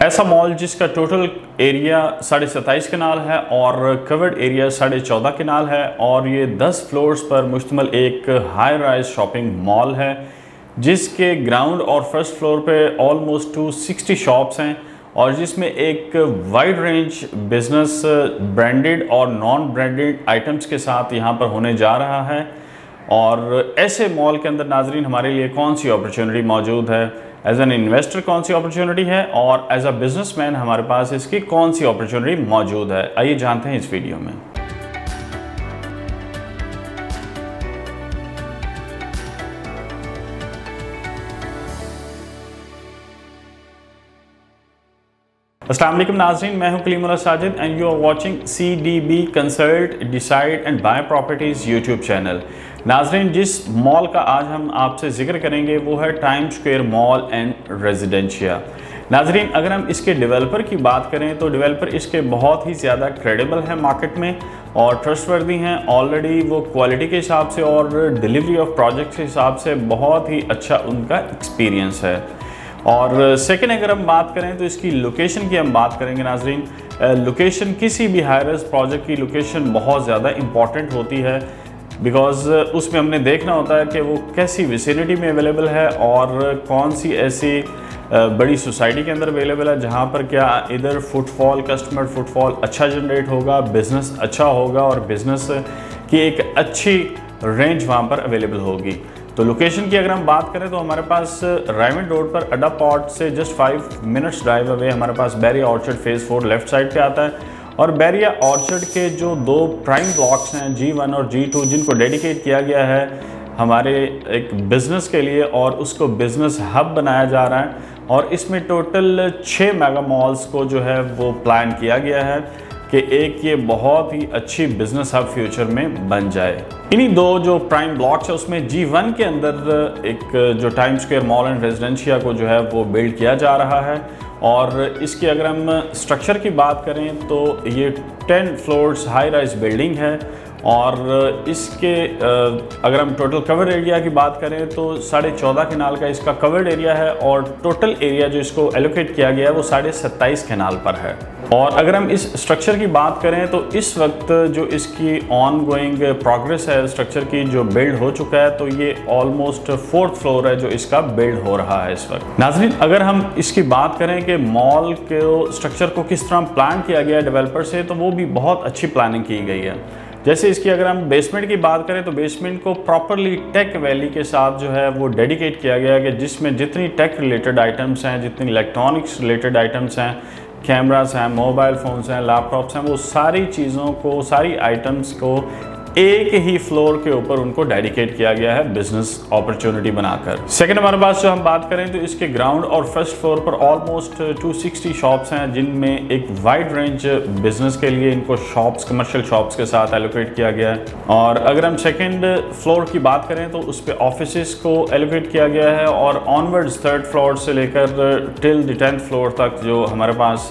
ऐसा मॉल जिसका total area 27.5 कनाल है और कवर्ड एरिया 14.5 कनाल है और ये 10 फ्लोर्स पर मुश्तमिल एक हाई राइज शॉपिंग मॉल है जिसके ग्राउंड और फर्स्ट फ्लोर पे ऑलमोस्ट 260 शॉप्स हैं और जिसमें एक वाइड रेंज बिजनेस ब्रांडेड और नॉन ब्रांडेड आइटम्स के साथ यहाँ पर होने जा रहा है। और ऐसे मॉल के अंदर नाजरीन हमारे लिए कौन सी अपॉर्चुनिटी मौजूद है, एज एन इन्वेस्टर कौन सी अपॉर्चुनिटी है और एज अ बिजनेसमैन हमारे पास इसकी कौन सी अपॉर्चुनिटी मौजूद है, आइए जानते हैं इस वीडियो में। अस्सलाम वालेकुम नाज़रीन, मैं हूं Kalimullah Sajid and you are watching CDB consult decide and buy properties YouTube channel. नाज़रीन, जिस मॉल का आज हम आपसे जिक्र करेंगे वो है time square mall and residencia. नाज़रीन, अगर हम इसके डेवलपर की बात करें तो डेवलपर इसके बहुत ही ज़्यादा क्रेडिबल है मार्केट में और ट्रस्टवर्दी हैं। ऑलरेडी वो क्वालिटी के हिसाब से और डिलीवरी ऑफ प्रोजेक्ट के हिसाब से बहुत ही अच्छा उनका एक्सपीरियंस है। और सेकंड अगर हम बात करें तो इसकी लोकेशन की हम बात करेंगे नाजरीन। लोकेशन किसी भी हाई-राइज प्रोजेक्ट की लोकेशन बहुत ज़्यादा इम्पॉर्टेंट होती है बिकॉज़ उसमें हमने देखना होता है कि वो कैसी विसिनिटी में अवेलेबल है और कौन सी ऐसी बड़ी सोसाइटी के अंदर अवेलेबल है जहाँ पर क्या इधर फुटफॉल, कस्टमर फुटफॉल अच्छा जनरेट होगा, बिज़नेस अच्छा होगा और बिज़नेस की एक अच्छी रेंज वहाँ पर अवेलेबल होगी। तो लोकेशन की अगर हम बात करें तो हमारे पास रायमंड रोड पर अड्डा पॉट से जस्ट 5 मिनट्स ड्राइव अवे हमारे पास बैरिया ऑर्चर्ड फेज़ 4 लेफ्ट साइड पे आता है और बैरिया ऑर्चर्ड के जो 2 प्राइम ब्लॉक्स हैं G1 और G2 जिनको डेडिकेट किया गया है हमारे एक बिज़नेस के लिए और उसको बिज़नेस हब बनाया जा रहा है और इसमें टोटल 6 मेगा मॉल्स को जो है वो प्लान किया गया है कि एक ये बहुत ही अच्छी बिजनेस हब फ्यूचर में बन जाए। इन्हीं 2 जो प्राइम ब्लॉक्स है उसमें G1 के अंदर एक जो time square mall and residencia को जो है वो बिल्ड किया जा रहा है और इसकी अगर हम स्ट्रक्चर की बात करें तो ये 10 फ्लोर्स हाई राइज बिल्डिंग है और इसके अगर हम टोटल कवर एरिया की बात करें तो 14.5 कनाल का इसका कवर्ड एरिया है और टोटल एरिया जो इसको एलोकेट किया गया है वो 27.5 कनाल पर है। और अगर हम इस स्ट्रक्चर की बात करें तो इस वक्त जो इसकी ऑन गोइंग प्रोग्रेस है स्ट्रक्चर की जो बिल्ड हो चुका है तो ये ऑलमोस्ट 4th फ्लोर है जो इसका बिल्ड हो रहा है इस वक्त। नाज़रीन, अगर हम इसकी बात करें कि मॉल के स्ट्रक्चर को किस तरह प्लान किया गया है डेवलपर से तो वो भी बहुत अच्छी प्लानिंग की गई है। जैसे इसकी अगर हम बेसमेंट की बात करें तो बेसमेंट को प्रॉपरली टेक वैली के साथ जो है वो डेडिकेट किया गया है कि जिसमें जितनी टेक रिलेटेड आइटम्स हैं, जितनी इलेक्ट्रॉनिक्स रिलेटेड आइटम्स हैं, कैमरास हैं, मोबाइल फ़ोन्स हैं, लैपटॉप्स हैं, वो सारी चीज़ों को, सारी आइटम्स को एक ही फ्लोर के ऊपर उनको डेडिकेट किया गया है बिजनेस अपॉर्चुनिटी बनाकर। सेकंड हमारे पास जो हम बात करें तो इसके ग्राउंड और फर्स्ट फ्लोर पर ऑलमोस्ट 260 शॉप्स हैं जिनमें एक वाइड रेंज बिजनेस के लिए इनको शॉप्स, कमर्शियल शॉप्स के साथ एलोकेट किया गया है। और अगर हम सेकंड फ्लोर की बात करें तो उस पर ऑफिसेस को एलोकेट किया गया है और ऑनवर्ड्स 3rd फ्लोर से लेकर टिल द 10th फ्लोर तक जो हमारे पास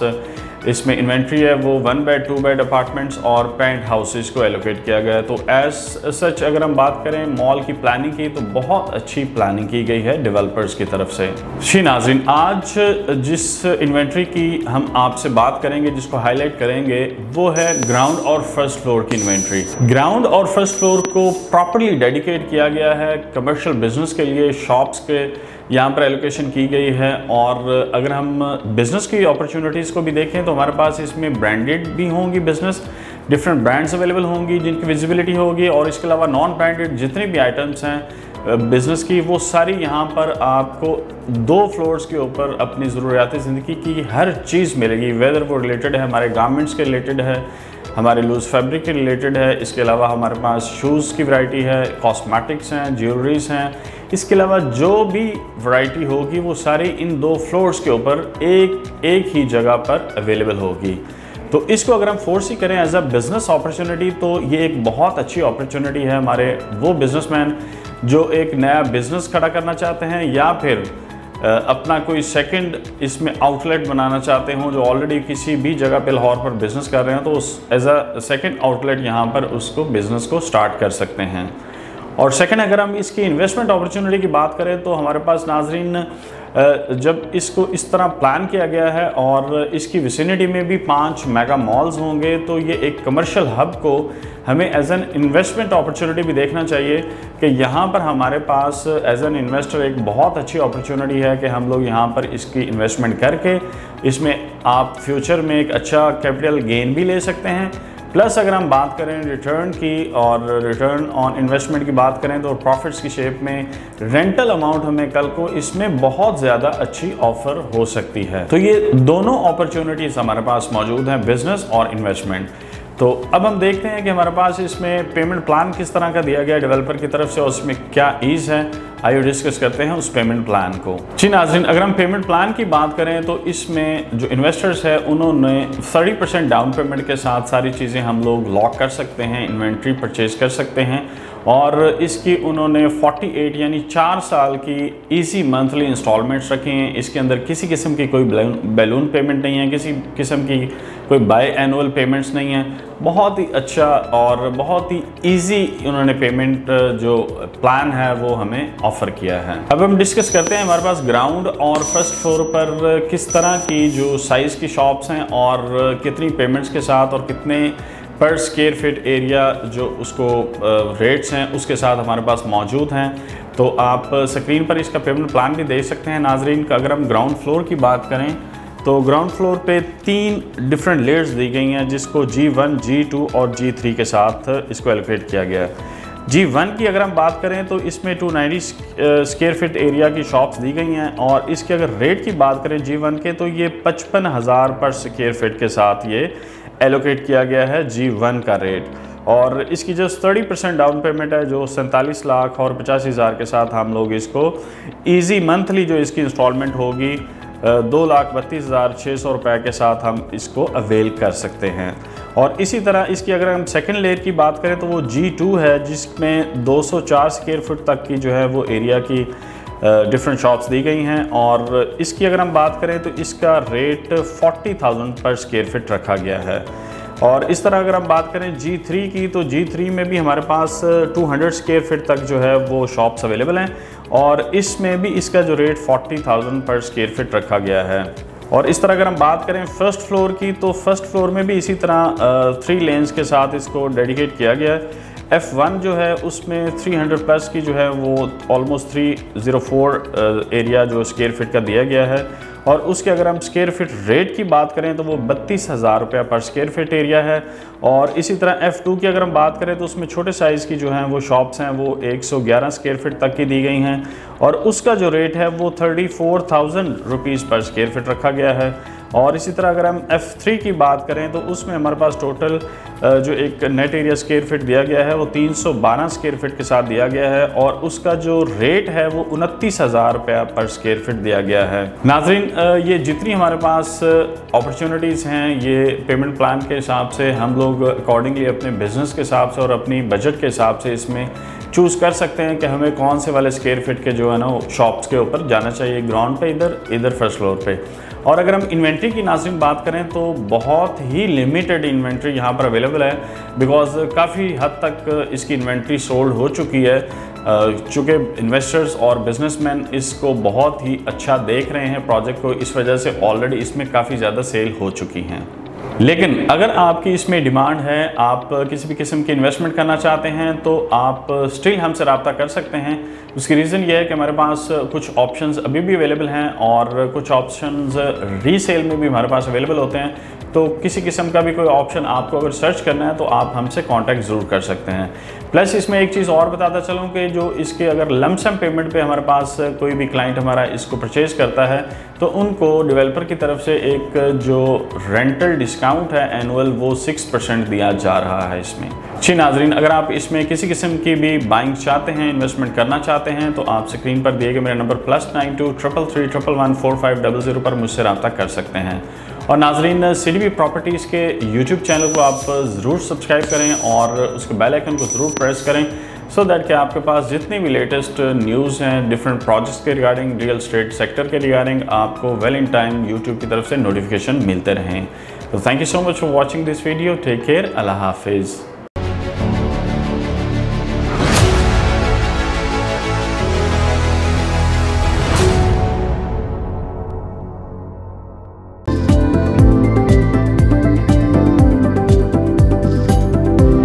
इसमें इन्वेंट्री है वो 1 बेड 2 बेड अपार्टमेंट्स और पेंट हाउसेस को एलोकेट किया गया है। तो एज सच अगर हम बात करें मॉल की प्लानिंग की तो बहुत अच्छी प्लानिंग की गई है डेवलपर्स की तरफ से। जी नाज़रीन, आज जिस इन्वेंट्री की हम आपसे बात करेंगे, जिसको हाईलाइट करेंगे, वो है ग्राउंड और फर्स्ट फ्लोर की इन्वेंट्री। ग्राउंड और फर्स्ट फ्लोर को प्रॉपरली डेडिकेट किया गया है कमर्शियल बिजनेस के लिए, शॉप्स के यहाँ पर एलोकेशन की गई है। और अगर हम बिज़नेस की अपॉर्चुनिटीज़ को भी देखें तो हमारे पास इसमें ब्रांडेड भी होंगी बिज़नेस, डिफरेंट ब्रांड्स अवेलेबल होंगी जिनकी विजिबिलिटी होगी और इसके अलावा नॉन ब्रांडेड जितनी भी आइटम्स हैं बिज़नेस की वो सारी यहाँ पर आपको 2 फ्लोर्स के ऊपर अपनी ज़रूरियात ज़िंदगी की हर चीज़ मिलेगी। वेदर वो रिलेटेड है, हमारे गारमेंट्स के रिलेटेड है, हमारे लूज़ फैब्रिक के रिलेटेड है, इसके अलावा हमारे पास शूज़ की वैरायटी है, कॉस्मेटिक्स हैं, ज्वेलरीज हैं, इसके अलावा जो भी वैरायटी होगी वो सारी इन 2 फ्लोर्स के ऊपर एक ही जगह पर अवेलेबल होगी। तो इसको अगर हम फोर्स ही करें एज अ बिज़नेस अपॉर्चुनिटी तो ये एक बहुत अच्छी अपॉर्चुनिटी है हमारे वो बिज़नेसमैन जो एक नया बिज़नेस खड़ा करना चाहते हैं या फिर अपना कोई सेकंड इसमें आउटलेट बनाना चाहते हो, जो ऑलरेडी किसी भी जगह पे लाहौर पर बिज़नेस कर रहे हैं तो उस एज अ सेकंड आउटलेट यहाँ पर उसको बिज़नेस को स्टार्ट कर सकते हैं। और सेकंड अगर हम इसकी इन्वेस्टमेंट अपॉर्चुनिटी की बात करें तो हमारे पास नाजरीन जब इसको इस तरह प्लान किया गया है और इसकी विसिनिटी में भी 5 मेगा मॉल्स होंगे, तो ये एक कमर्शियल हब को हमें एज एन इन्वेस्टमेंट अपॉर्चुनिटी भी देखना चाहिए कि यहाँ पर हमारे पास एज एन इन्वेस्टर एक बहुत अच्छी अपॉर्चुनिटी है कि हम लोग यहाँ पर इसकी इन्वेस्टमेंट करके इसमें आप फ्यूचर में एक अच्छा कैपिटल गेन भी ले सकते हैं। प्लस अगर हम बात करें रिटर्न की और रिटर्न ऑन इन्वेस्टमेंट की बात करें तो प्रॉफिट्स की शेप में रेंटल अमाउंट हमें कल को इसमें बहुत ज़्यादा अच्छी ऑफर हो सकती है। तो ये दोनों अपॉर्चुनिटीज़ हमारे पास मौजूद हैं, बिजनेस और इन्वेस्टमेंट। तो अब हम देखते हैं कि हमारे पास इसमें पेमेंट प्लान किस तरह का दिया गया डेवलपर की तरफ से और उसमें क्या ईज़ है। आइए डिस्कस करते हैं उस पेमेंट प्लान को। जी नाज़रीन, अगर हम पेमेंट प्लान की बात करें तो इसमें जो इन्वेस्टर्स है उन्होंने 30% डाउन पेमेंट के साथ सारी चीज़ें हम लोग लॉक कर सकते हैं, इन्वेंट्री परचेज कर सकते हैं और इसकी उन्होंने 48 यानी 4 साल की इजी मंथली इंस्टॉलमेंट्स रखी हैं। इसके अंदर किसी किस्म की कोई बैलून पेमेंट नहीं है, किसी किस्म की कोई बाय एनुअल पेमेंट्स नहीं है। बहुत ही अच्छा और बहुत ही इजी उन्होंने पेमेंट जो प्लान है वो हमें ऑफ़र किया है। अब हम डिस्कस करते हैं हमारे पास ग्राउंड और फर्स्ट फ्लोर पर किस तरह की जो साइज़ की शॉप्स हैं और कितनी पेमेंट्स के साथ और कितने पर स्क्वायर फीट एरिया जो उसको रेट्स हैं उसके साथ हमारे पास मौजूद हैं। तो आप स्क्रीन पर इसका पेमेंट प्लान भी देख सकते हैं नाजरीन। अगर हम ग्राउंड फ्लोर की बात करें तो ग्राउंड फ्लोर पे 3 डिफरेंट लेयर्स दी गई हैं जिसको G1, G2 और G3 के साथ इसको एलोकेट किया गया है। G1 की अगर हम बात करें तो इसमें 290 स्क्वायर फीट एरिया की शॉप्स दी गई हैं और इसके अगर रेट की बात करें G1 के तो ये 55,000 पर स्क्वायर फीट के साथ ये एलोकेट किया गया है G1 का रेट। और इसकी जो 30% डाउन पेमेंट है जो 47 लाख और 85,000 के साथ हम लोग इसको ईजी मंथली जो इसकी इंस्टॉलमेंट होगी 2,32,600 रुपये के साथ हम इसको अवेल कर सकते हैं। और इसी तरह इसकी अगर हम सेकंड लेयर की बात करें तो वो G2 है जिसमें 204 स्क्वायर फुट तक की जो है वो एरिया की डिफरेंट शॉप्स दी गई हैं और इसकी अगर हम बात करें तो इसका रेट 40,000 पर स्क्वायर फीट रखा गया है। और इस तरह अगर हम बात करें G3 की तो G3 में भी हमारे पास 200 स्क्वायर फीट तक जो है वो शॉप्स अवेलेबल हैं और इसमें भी इसका जो रेट 40,000 पर स्क्वायर फीट रखा गया है। और इस तरह अगर हम बात करें फर्स्ट फ्लोर की तो फर्स्ट फ्लोर में भी इसी तरह 3 लेन्स के साथ इसको डेडिकेट किया गया है। F1 जो है उसमें 300 प्लस की जो है वो ऑलमोस्ट 304 एरिया जो स्क्वायर फीट का दिया गया है और उसके अगर हम स्क्वायर फीट रेट की बात करें तो वो 32,000 रुपये पर स्क्वायर फीट एरिया है। और इसी तरह F2 की अगर हम बात करें तो उसमें छोटे साइज़ की जो हैं वो शॉप्स हैं वो 111 स्क्वायर फीट तक की दी गई हैं और उसका जो रेट है वो 34,000 रुपीज़ पर स्क्वायर फीट रखा गया है। और इसी तरह अगर हम F3 की बात करें तो उसमें हमारे पास टोटल जो एक नेट एरिया स्क्वायर फीट दिया गया है वो 312 स्क्वायर फीट के साथ दिया गया है और उसका जो रेट है वो 29,000 रुपये पर स्क्वायर फीट दिया गया है। नाजरीन, ये जितनी हमारे पास अपॉर्चुनिटीज़ हैं ये पेमेंट प्लान के हिसाब से हम लोग अकॉर्डिंगली अपने बिजनेस के हिसाब से और अपनी बजट के हिसाब से इसमें चूज़ कर सकते हैं कि हमें कौन से वाले स्क्वायर फीट के जो है ना शॉप्स के ऊपर जाना चाहिए, ग्राउंड पे इधर फर्स्ट फ्लोर पे। और अगर हम इन्वेंट्री की नाज़रीन बात करें तो बहुत ही लिमिटेड इन्वेंट्री यहाँ पर अवेलेबल है बिकॉज काफ़ी हद तक इसकी इन्वेंट्री सोल्ड हो चुकी है। चूँकि इन्वेस्टर्स और बिजनेसमैन इसको बहुत ही अच्छा देख रहे हैं प्रोजेक्ट को, इस वजह से ऑलरेडी इसमें काफ़ी ज़्यादा सेल हो चुकी हैं। लेकिन अगर आपकी इसमें डिमांड है, आप किसी भी किस्म की इन्वेस्टमेंट करना चाहते हैं तो आप स्टिल हमसे रब्ता कर सकते हैं। उसकी रीज़न ये है कि हमारे पास कुछ ऑप्शंस अभी भी अवेलेबल हैं और कुछ ऑप्शंस रीसेल में भी हमारे पास अवेलेबल होते हैं। तो किसी किस्म का भी कोई ऑप्शन आपको अगर सर्च करना है तो आप हमसे कांटेक्ट ज़रूर कर सकते हैं। प्लस इसमें एक चीज़ और बताता चलूँ कि जो इसके अगर लमसम पेमेंट पे हमारे पास कोई भी क्लाइंट हमारा इसको परचेज़ करता है तो उनको डेवलपर की तरफ से एक जो रेंटल डिस्काउंट है एनुअल वो 6% दिया जा रहा है इसमें। जी नाजरीन, अगर आप इसमें किसी किस्म की भी बाइंग चाहते हैं, इन्वेस्टमेंट करना चाहते हैं तो आप स्क्रीन पर दिए गए मेरे नंबर +92 333 111 4500 पर मुझसे रब्ता कर सकते हैं। और नाजरीन, CDB प्रॉपर्टीज़ के YouTube चैनल को आप ज़रूर सब्सक्राइब करें और उसके बेल आइकन को ज़रूर प्रेस करें सो दैट कि आपके पास जितनी भी लेटेस्ट न्यूज़ हैं डिफरेंट प्रोजेक्ट्स के रिगार्डिंग, रियल एस्टेट सेक्टर के रिगार्डिंग आपको वेल इन टाइम YouTube की तरफ से नोटिफिकेशन मिलते रहें। तो thank you so much for watching this video. Take care. अल्लाह हाफिज़।